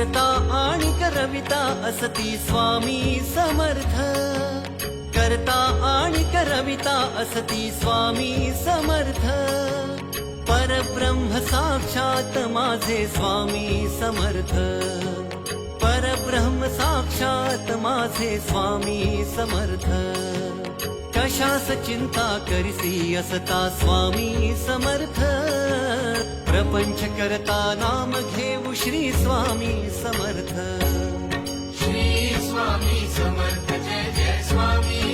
करता आणि करविता असती स्वामी समर्थ, करता आणि करविता असती स्वामी समर्थ, परब्रह्म साक्षात माझे स्वामी समर्थ, परब्रह्म साक्षात माझे स्वामी समर्थ, कशास चिंता करिसी असता स्वामी समर्थ, प्रपंच करता नाम घेऊ श्री स्वामी समर्थ. श्री स्वामी समर्थ जय जय स्वामी